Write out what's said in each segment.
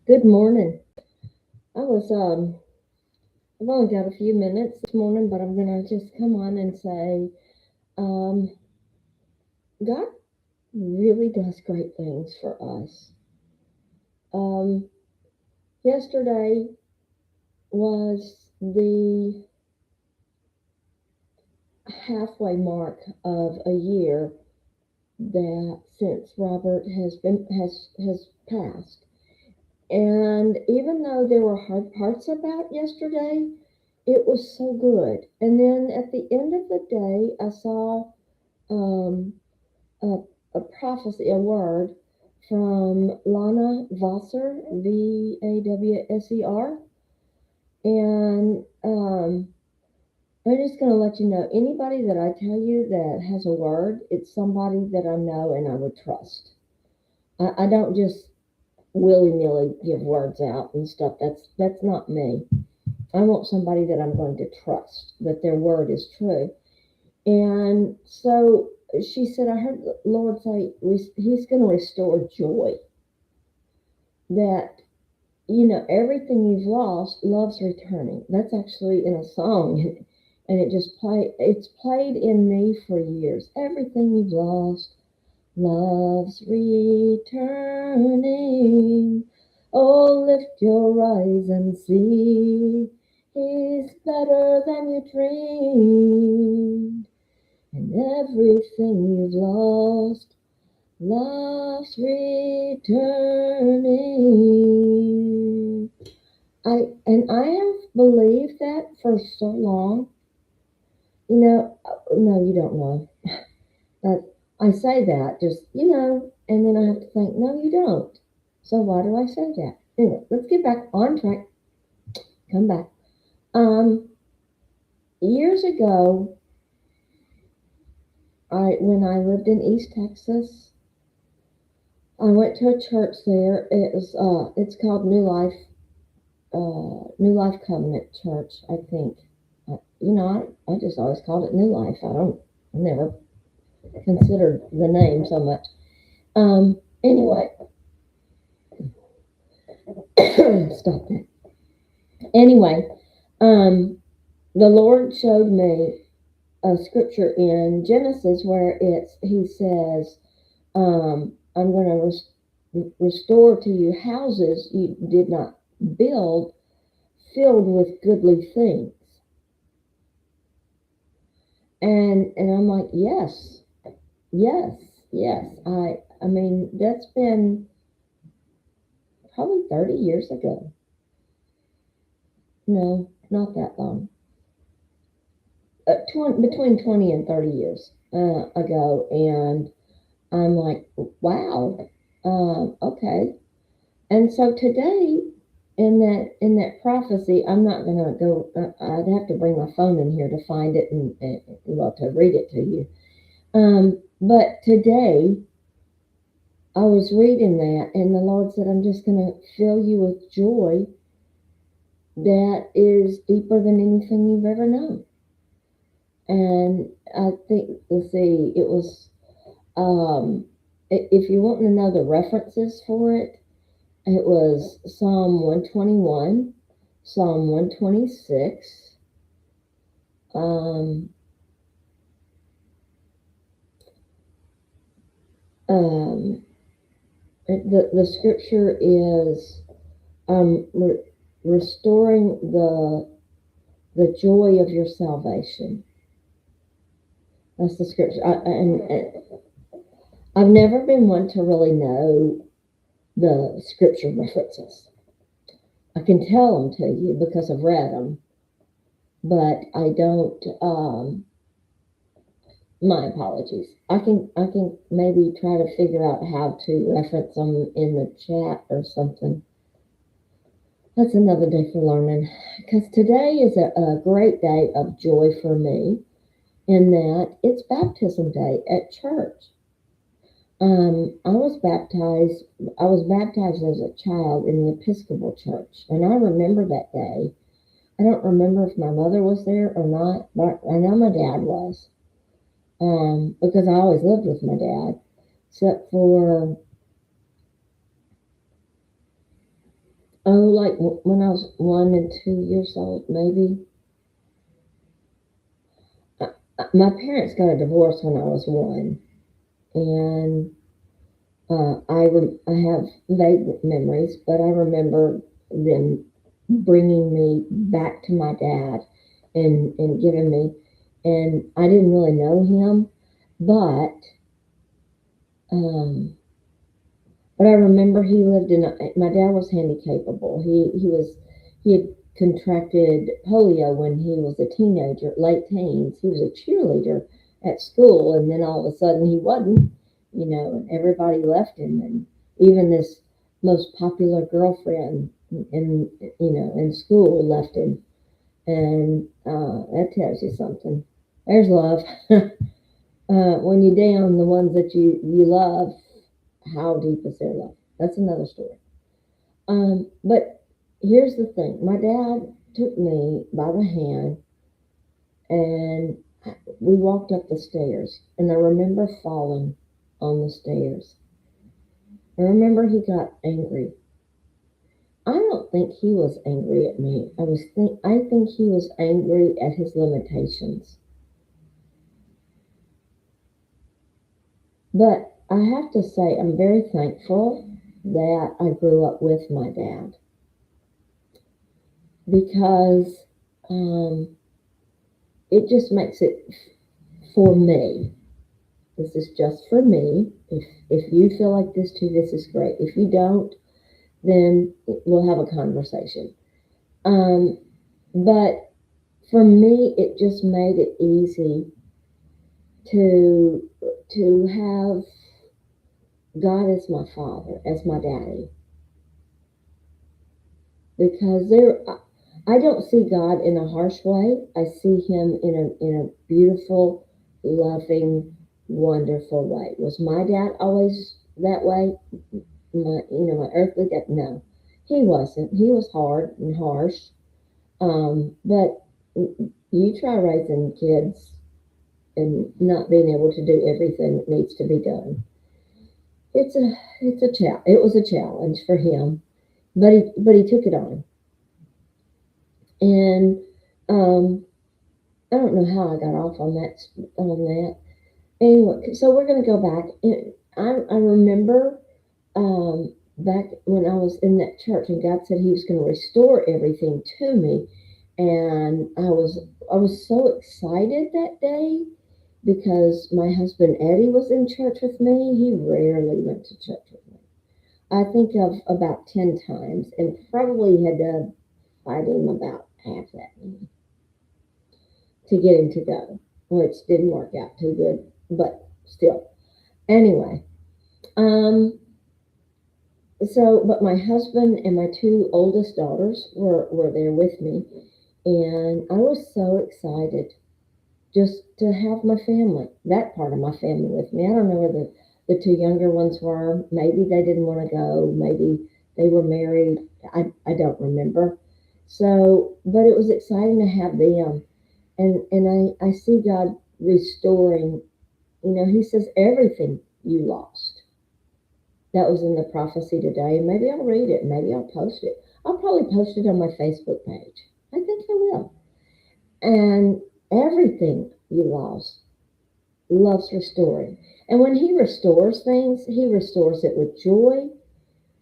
Good morning. I was I've only got a few minutes this morning, but I'm gonna just come on and say, um, God really does great things for us. Um, Yesterday was the halfway mark of a year that since Robert has passed. And even though there were hard parts about yesterday, it was so good. And then at the end of the day, I saw um, a, a prophecy, a word from Lana Vasser, Vawser. And I'm just going to let you know anybody that I tell you that has a word, it's somebody that I know and I would trust. I don't just willy nilly give words out and stuff. That's not me. I want somebody that I'm going to trust that their word is true. And so she said, I heard the Lord say He's going to restore joy. That everything you've lost loves returning. That's actually in a song, and it just play. It's played in me for years. Everything you've lost love's returning. Oh, lift your eyes and see. He's better than you dreamed. And everything you've lost, love's returning. I have believed that for so long. No, you don't know. But I say that just, and then I have to think, no, you don't. So why do I say that? Anyway, let's get back on track. Come back. Um, Years ago, when I lived in East Texas, I went to a church there. It's called New Life Covenant Church, I think. I just always called it New Life. I never considered the name so much. Anyway, stop that. Anyway, um, the Lord showed me a scripture in Genesis where He says, I'm going to restore to you houses you did not build, filled with goodly things. And I'm like, yes, yes, yes. I mean, that's been probably 30 years ago. No, not that long. Between 20 and 30 years ago. And I'm like, wow, okay. And so today, in that prophecy, I'm not gonna go. I'd have to bring my phone in here to find it and well, to read it to you. But today I was reading that, and the Lord said, "I'm just gonna fill you with joy that is deeper than anything you've ever known." And I think, let's see, it was. If you want to know the references for it, it was Psalm 121, Psalm 126, um, um, the scripture is restoring the joy of your salvation. That's the scripture. And I've never been one to really know the scripture references. I can tell them to you because I've read them, but I don't. My apologies. I can maybe try to figure out how to reference them in the chat or something. That's another day for learning. Because today is a great day of joy for me in that it's baptism day at church. I was baptized. I was baptized as a child in the Episcopal Church, and I remember that day. I don't remember if my mother was there or not, but I know my dad was. Because I always lived with my dad, except for Oh, like when I was 1 and 2 years old, maybe. My parents got a divorce when I was one, and I have vague memories, but I remember them bringing me back to my dad and giving me, and I didn't really know him, but um, but I remember he lived in. My dad was handicapable. He had contracted polio when he was a teenager, late teens. He was a cheerleader at school, and then all of a sudden he wasn't. And everybody left him, and even this most popular girlfriend in school left him, and that tells you something. There's love. When you down the ones that you love, how deep is their love? That's another story. But here's the thing: my dad took me by the hand, and we walked up the stairs. And I remember falling on the stairs. I remember he got angry. I don't think he was angry at me. I think he was angry at his limitations. But I have to say, I'm very thankful that I grew up with my dad because um, it just makes it for me. This is just for me. If you feel like this too, this is great. If you don't, then we'll have a conversation. Um, but for me, it just made it easy to have God as my father, as my daddy, because I don't see God in a harsh way. I see Him in a beautiful, loving, wonderful way. Was my dad always that way? My earthly dad? No, he wasn't. He was hard and harsh. But you try raising kids and not being able to do everything that needs to be done. It was a challenge for him, but he took it on, and um, I don't know how I got off on that. Anyway, so we're gonna go back. And I remember back when I was in that church, and God said He was going to restore everything to me, and I was so excited that day because my husband Eddie was in church with me. He rarely went to church with me. I think of about 10 times, and probably had to fight him about half that to get him to go, which didn't work out too good, but still. Anyway, um, but my husband and my two oldest daughters were there with me, and I was so excited just to have my family, that part of my family with me. I don't know where the two younger ones were. Maybe they didn't want to go. Maybe they were married. I don't remember. So, but it was exciting to have them. And I see God restoring. He says everything you lost. That was in the prophecy today. Maybe I'll read it. Maybe I'll post it. I'll probably post it on my Facebook page. I think I will. And everything you lost loves restoring. And when He restores things, He restores it with joy.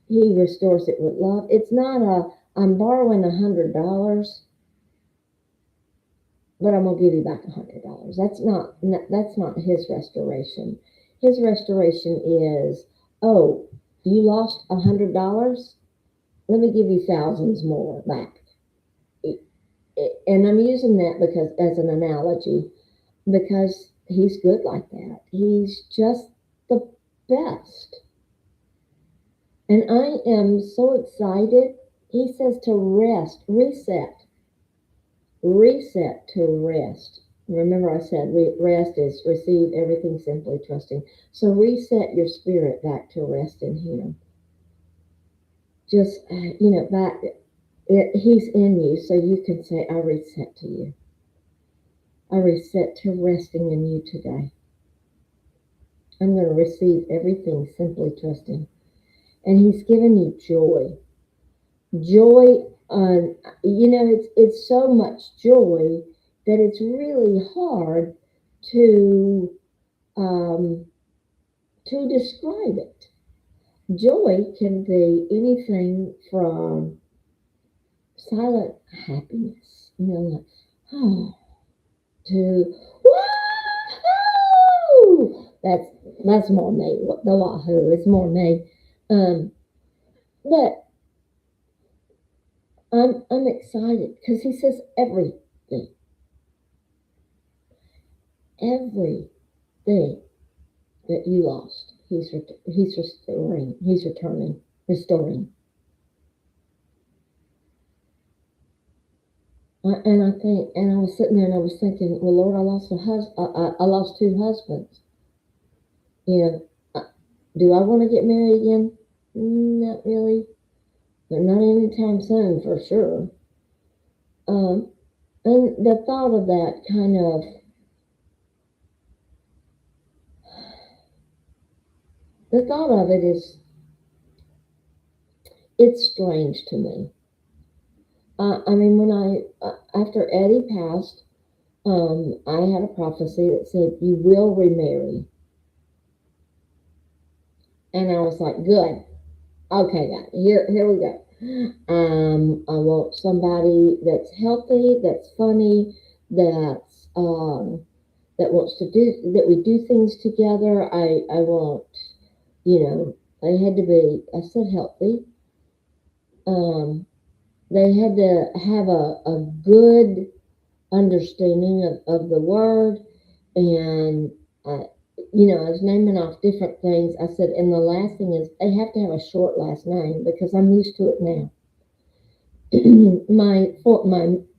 He restores it with love. It's not I'm borrowing $100, but I'm gonna give you back $100. That's not His restoration. His restoration is, oh, you lost $100. Let me give you thousands more back. And I'm using that because as an analogy, because He's good like that. He's just the best. And I am so excited. He says to rest, reset to rest. Remember, I said rest is receive everything simply trusting. So reset your spirit back to rest in Him. Just, back. He's in you, so you can say, I reset to you. I reset to resting in you today. I'm going to receive everything simply trusting. And He's given you joy. joy on, it's so much joy that it's really hard to um, describe it. Joy can be anything from silent happiness, like, oh, to wahoo. That's more me. The wahoo is more me. Um, but I'm excited because he says everything that you lost, he's restoring, he's restoring. And I think, and I was sitting there and I was thinking, well, Lord, I lost I lost two husbands. You know, do I want to get married again? Not really, but not anytime soon for sure. Um, and the thought of that the thought of it is, it's strange to me. I mean, when after Eddie passed, I had a prophecy that said, you will remarry. And I was like, good. Okay, God, here we go. I want somebody that's healthy, that's funny, that wants to do, that we do things together. I want, they had to be, I said healthy. Um, they had to have a good understanding of the word. And I, I was naming off different things. I said, and the last thing is they have to have a short last name because I'm used to it now. My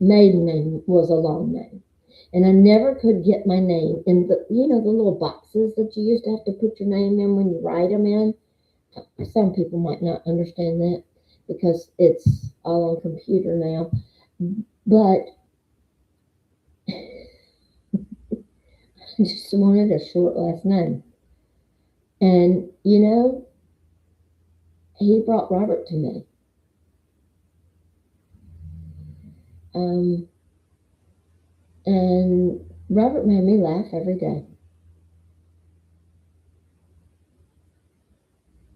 maiden name was a long name, and I never could get my name in the little boxes that you used to have to put your name in when you write them in. Some people might not understand that because it's all on computer now, but I just wanted a short last name. And he brought Robert to me. Um, and Robert made me laugh every day.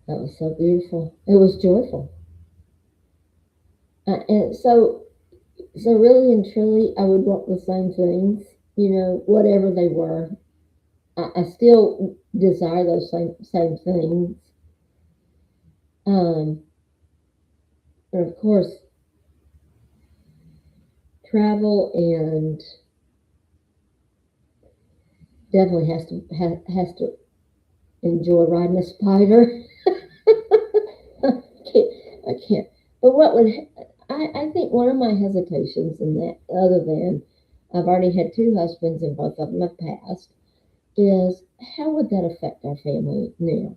That was so beautiful. It was joyful. And so really and truly, I would want the same things, whatever they were. I still desire those same things. Um, and of course, travel and definitely has to enjoy riding a spider. I can't. But I think one of my hesitations in that, other than I've already had two husbands and both of them have passed, is how would that affect our family now?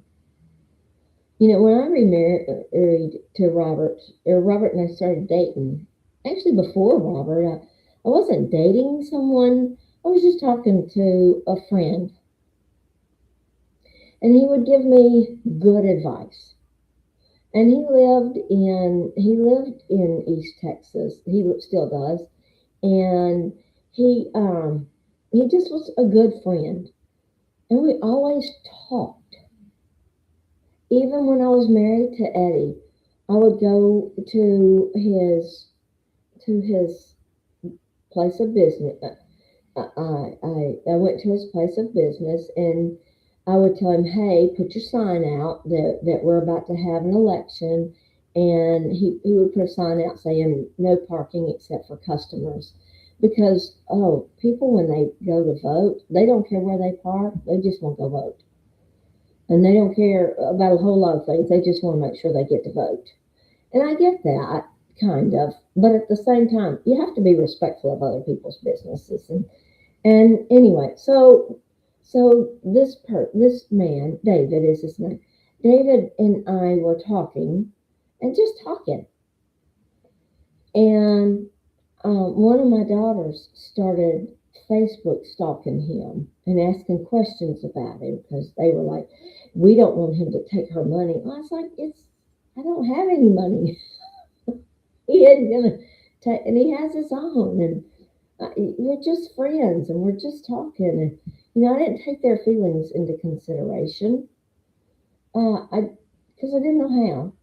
When I remarried to Robert, or Robert and I started dating, actually before Robert, I wasn't dating someone. I was just talking to a friend, and he would give me good advice. And he lived in East Texas. He still does, and he he just was a good friend, and we always talked. Even when I was married to Eddie, I would go to his place of business. I went to his place of business, and I would tell him, "Hey, put your sign out that we're about to have an election." And he would put a sign out saying no parking except for customers, because people, when they go to vote, they don't care where they park, they just want to go vote, and they don't care about a whole lot of things. They just want to make sure they get to vote. And I get that, kind of, but at the same time, you have to be respectful of other people's businesses. And anyway, so this man, David is his name. David and I were talking, and just talking, and one of my daughters started Facebook stalking him and asking questions about him because they were like, "We don't want him to take her money." I was like, I don't have any money. He isn't gonna take, and he has his own, and we're just friends, and we're just talking, and I didn't take their feelings into consideration. I because I didn't know how.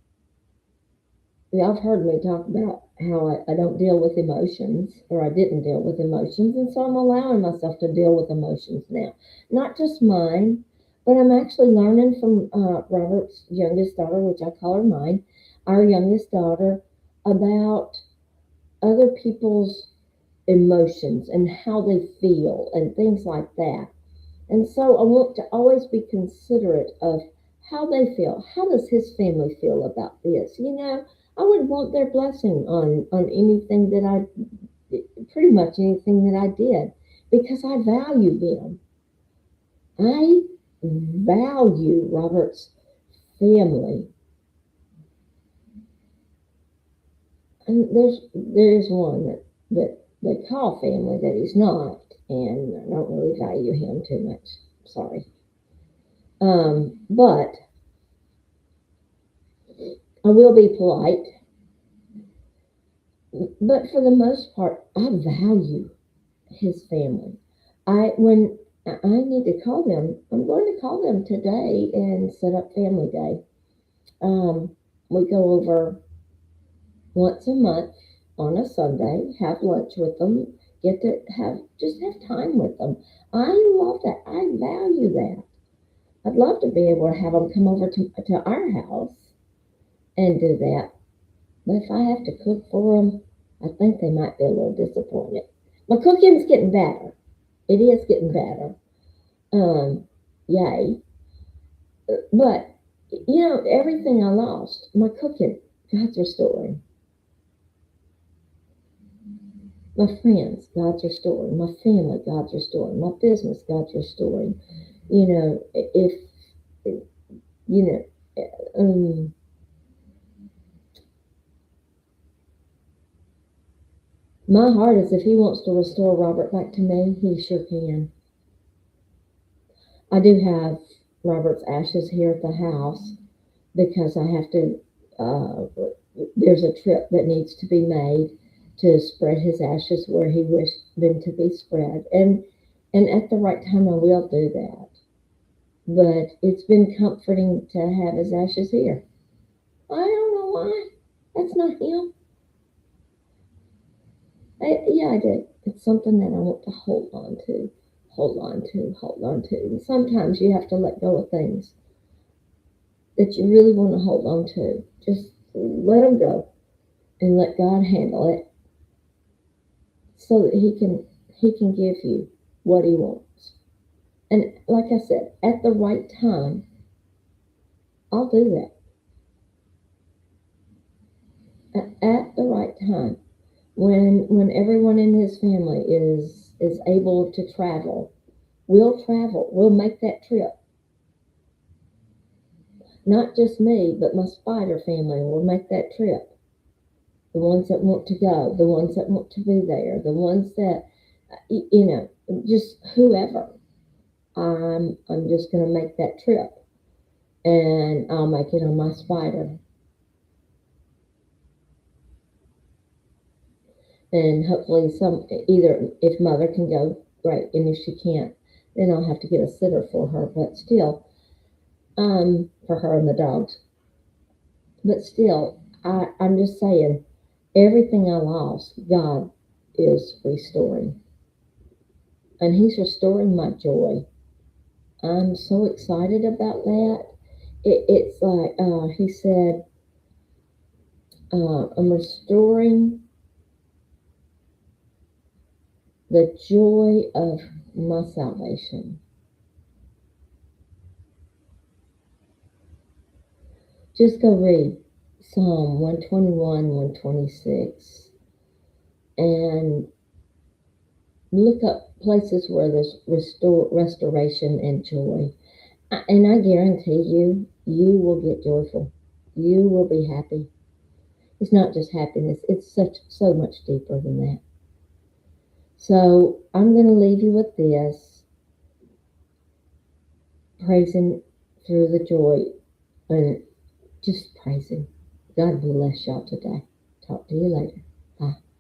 I've heard me talk about how I don't deal with emotions, or I didn't deal with emotions, and so I'm allowing myself to deal with emotions now. Not just mine, but I'm actually learning from Robert's youngest daughter, which I call her mine, our youngest daughter, about other people's emotions and how they feel and things like that. And so I want to always be considerate of how they feel. How does his family feel about this? I would want their blessing on anything that pretty much anything that I did, because I value them. I value Robert's family. And there's one that they call family that he's not, and I don't really value him too much. Sorry. But I will be polite. But for the most part, I value his family. When I need to call them, I'm going to call them today and set up family day. We go over once a month on a Sunday, have lunch with them, get to have time with them. I love that. I value that. I'd love to be able to have them come over to our house and do that. But if I have to cook for them, I think they might be a little disappointed. My cooking's getting better. It is getting better. Yay. But, everything I lost, my cooking, God's restoring. My friends, God's restoring. My family, God's restoring. My business, God's restoring. If, you know, my heart is, if he wants to restore Robert back to me, he sure can. I do have Robert's ashes here at the house because I have to. There's a trip that needs to be made to spread his ashes where he wished them to be spread, and at the right time I will do that. But it's been comforting to have his ashes here. I don't know why. That's not him. Yeah, I did. It's something that I want to hold on to, hold on to, hold on to. And sometimes you have to let go of things that you really want to hold on to. Just let them go and let God handle it, so that he can give you what he wants. And like I said, at the right time, I'll do that. At the right time, when everyone in his family is able to travel, we'll travel. We'll make that trip. Not just me, but my spider family will make that trip. The ones that want to go, the ones that want to be there, the ones that, just whoever. I'm just going to make that trip, and I'll make it on my spider. And hopefully, either if mother can go, great, and if she can't, then I'll have to get a sitter for her. But still, for her and the dogs. But still, I'm just saying, everything I lost, God is restoring, and He's restoring my joy. I'm so excited about that. It's like He said, I'm restoring the joy of my salvation. Just go read Psalm 121, 126, and look up places where there's restoration and joy. And I guarantee you, you will get joyful. You will be happy. It's not just happiness, it's so much deeper than that. So I'm going to leave you with this, praising through the joy, and just praising. God bless y'all today. Talk to you later. Bye.